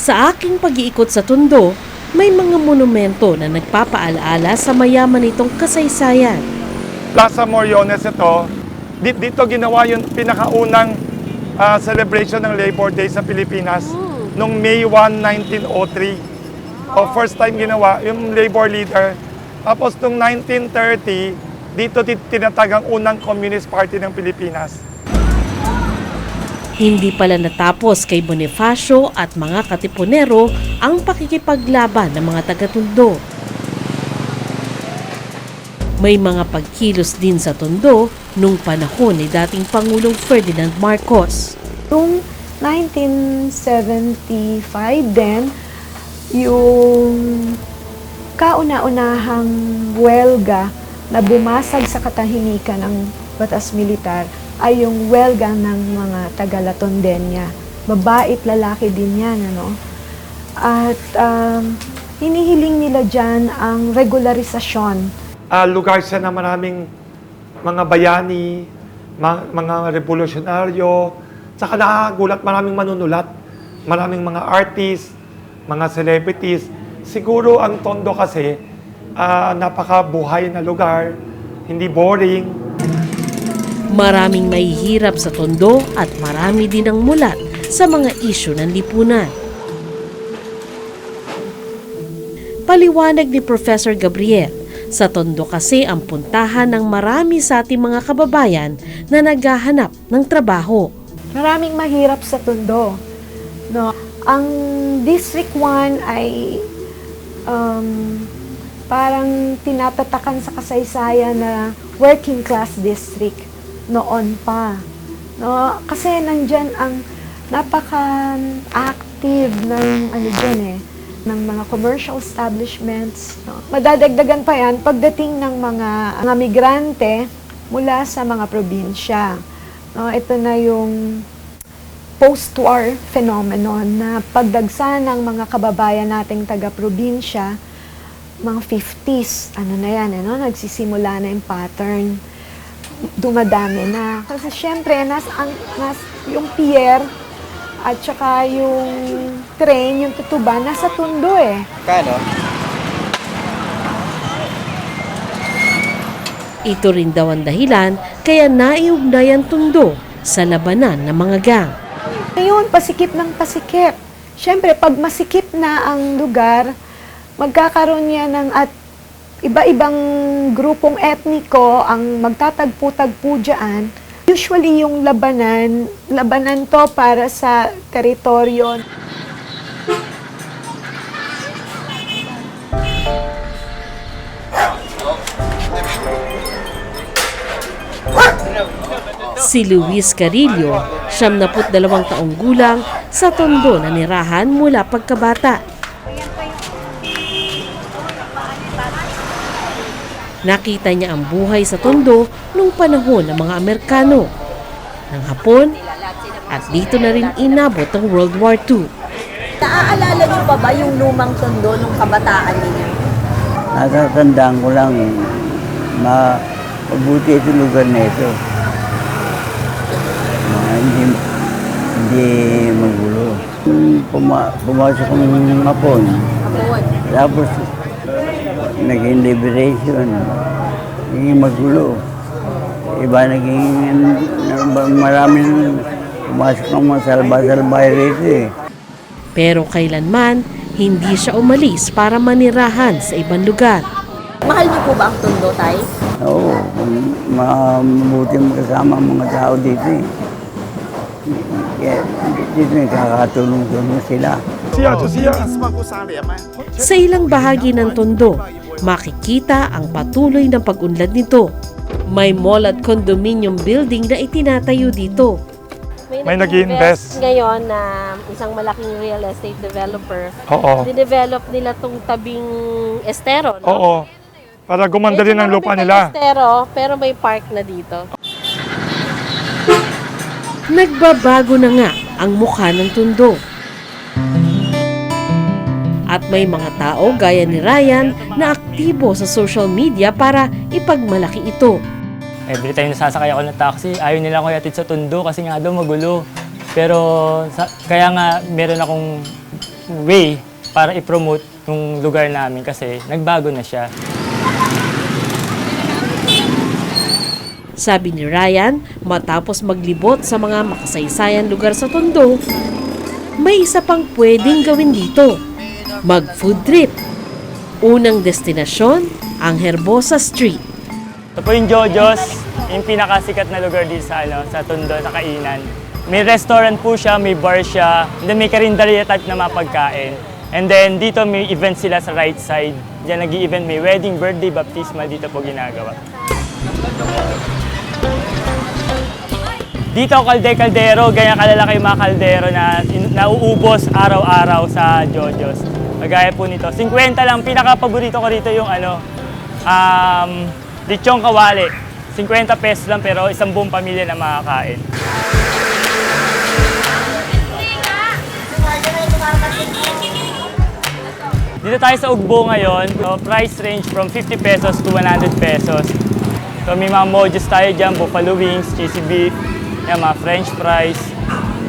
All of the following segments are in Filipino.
Sa aking pag-iikot sa Tondo, may mga monumento na nagpapaalaala sa mayaman nitong kasaysayan. Plaza Moriones ito, dito ginawa yung pinakaunang celebration ng Labor Day sa Pilipinas noong May 1, 1903. O first time ginawa yung labor leader. Tapos noong 1930, dito tinatag ang unang Communist Party ng Pilipinas. Hindi pala natapos kay Bonifacio at mga katipunero ang pakikipaglaban ng mga taga-Tondo. May mga pagkilos din sa Tondo nung panahon ni dating Pangulong Ferdinand Marcos. Noong 1975 din, yung kauna-unahang huwelga na bumasag sa katahimikan ng batas militar ay yung huwelga ng mga taga-Latondenya. Babait lalaki din yan, ano? At hinihiling nila dyan ang regularisasyon. Lugar siya na maraming mga bayani, mga revolusyonaryo, saka nakagulat maraming manunulat, maraming mga artists, mga celebrities. Siguro ang Tondo kasi, napakabuhay na lugar, hindi boring. Maraming mahihirap sa Tondo at marami din ang mulat sa mga isyu ng lipunan. Paliwanag ni Professor Gabriel, sa Tondo kasi ang puntahan ng marami sa ating mga kababayan na naghahanap ng trabaho. Maraming mahirap sa Tondo. No? Ang District 1 ay parang tinatatakan sa kasaysayan na working class district noon pa. No? Kasi nandyan ang napaka-active ng ng mga commercial establishments. No? Madadagdagan pa yan pagdating ng mga migrante mula sa mga probinsya. No? Ito na yung post-war phenomenon na pagdagsa ng mga kababayan nating taga-probinsya, mga 50s, nagsisimula na yung pattern. Dumadami na. Kasi syempre, yung pier at saka yung train, yung tutuban, nasa Tondo eh. Kano? Ito rin daw ang dahilan kaya naiugnay ang Tondo sa labanan ng mga gang. Ngayon, pasikip ng pasikip. Syempre, pag masikip na ang lugar, magkakaroon niya ng iba-ibang grupong etniko ang magtatagpo-tagpo dyan. Usually yung labanan to para sa teritoryo. Si Luis Carillo, 72 taong gulang, sa Tondo na nirahan mula pagkabata. Nakita niya ang buhay sa Tondo nung panahon ng mga Amerikano, ng Hapon, at dito na rin inabot ang World War II. Naaalala niyo pa ba yung lumang Tondo nung kabataan ninyo? Natatandaan ko lang, mabuti ito lugar na ito. Hindi magulo. Pumasok ng Hapon. Tapos, naging liberation, naging magulo. Iba naging maraming pumasok ng mga salba-salbay rito eh. Pero kailanman, hindi siya umalis para manirahan sa ibang lugar. Mahal niyo po ba ang Tondo, Tay? Oo, mabuti makasama ang mga tao dito eh. Kaya dito nakakatulong-tulong sila. Sa ilang bahagi ng Tondo, makikita ang patuloy ng pag-unlad nito. May mall at condominium building na itinatayo dito. May nag-invest ngayon na isang malaking real estate developer. Oo. Dinevelop nila tong tabing estero, no? Oo. Para gumanda rin ang lupa nila. Estero, pero may park na dito. Nagbabago na nga ang mukha ng Tondo. At may mga tao gaya ni Ryan na aktibo sa social media para ipagmalaki ito. Every time nasasakay ako ng taxi, ayaw nila ako ihatid sa Tondo kasi nga daw magulo. Pero kaya nga meron akong way para i-promote yung lugar namin kasi nagbago na siya. Sabi ni Ryan, matapos maglibot sa mga makasaysayan lugar sa Tondo, may isa pang pwedeng gawin dito, mag-food trip. Unang destinasyon, ang Herbosa Street. Ito po yung Jojo's, yung pinakasikat na lugar dito sa Tondo, sa kainan. May restaurant po siya, may bar siya, and then may karinderya type na mapagkain. And then dito may event sila sa right side. Diyan nag-i-event, may wedding, birthday, baptismal, dito po ginagawa. Dito kaldero, ganyan kalalaki yung mga kaldero na nauubos araw-araw sa Jojo's. Magaya po nito. 50 lang, pinaka-paborito ko rito yung lechong kawali. 50 pesos lang pero isang buong pamilya na makakain. Dito tayo sa Ugbo ngayon. So, price range from 50 pesos to 100 pesos. So may mga mojos tayo dyan, buffalo wings, cheesy beef, yan, mga french fries.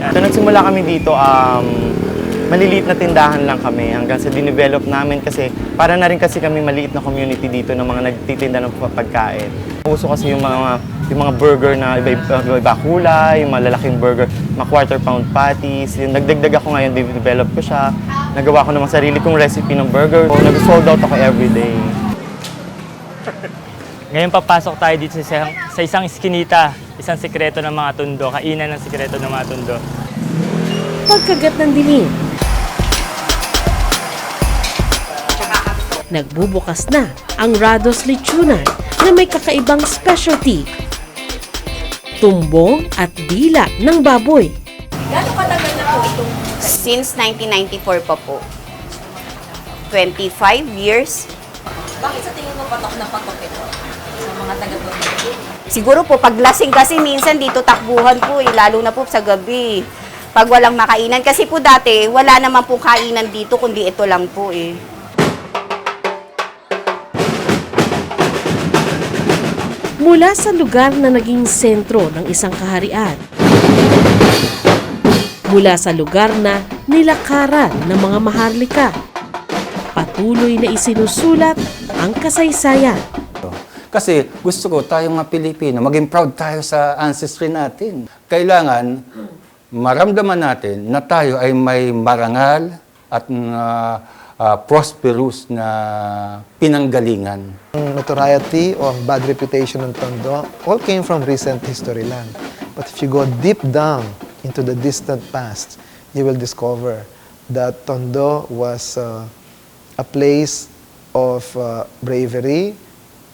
Yan. So nagsimula kami dito, maliliit na tindahan lang kami hanggang sa dinevelop namin kasi para na rin kasi kami maliit na community dito ng mga nagtitinda ng pagkain. Uso kasi yung mga burger na iba kulay, yung mga lalaking burger, mga quarter pound patties. Yung nagdagdag ako ngayon, dinevelop ko siya. Nagawa ko naman sarili kong recipe ng burger. So, nag-sold out ako everyday. Ngayon papasok tayo dito sa isang iskinita, isang sikreto ng mga Tondo, kainan ng sikreto ng mga Tondo. Pagkagat ng dilim, nagbubukas na ang Rados Lechonan na may kakaibang specialty. Tumbong at dila ng baboy. Gano'ng katagal na po itong Since 1994 pa po. 25 years. Bakit sa tingin mo patok na patok ito sa mga taga-Tondo? Siguro po, pag lasing kasi minsan dito takbuhan po lalo na po sa gabi. Pag walang makainan. Kasi po dati, wala naman po kainan dito, kundi ito lang po Mula sa lugar na naging sentro ng isang kaharian. Mula sa lugar na nilakaran ng mga maharlika. Patuloy na isinusulat ang kasaysayan. Kasi gusto ko tayong mga Pilipino, maging proud tayo sa ancestry natin. Kailangan maramdaman natin na tayo ay may marangal at prosperous na pinanggalingan. Notoriety or bad reputation ng Tondo all came from recent history lang. But if you go deep down into the distant past, you will discover that Tondo was a place of bravery,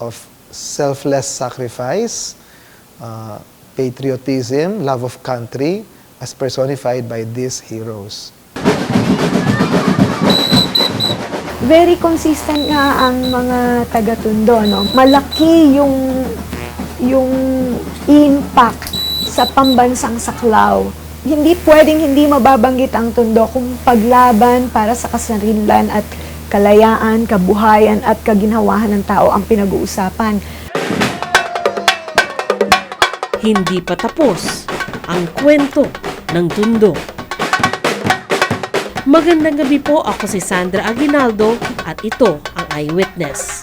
of selfless sacrifice, patriotism, love of country, as personified by these heroes. Very consistent nga ang mga taga-Tondo, no? Malaki yung impact sa pambansang saklaw. Hindi pwedeng hindi mababanggit ang Tondo kung paglaban para sa kasarinlan at kalayaan, kabuhayan at kaginhawahan ng tao ang pinag-uusapan. Hindi pa tapos ang kwento ng Tondo. Magandang gabi po, ako si Sandra Aguinaldo at ito ang Eyewitness.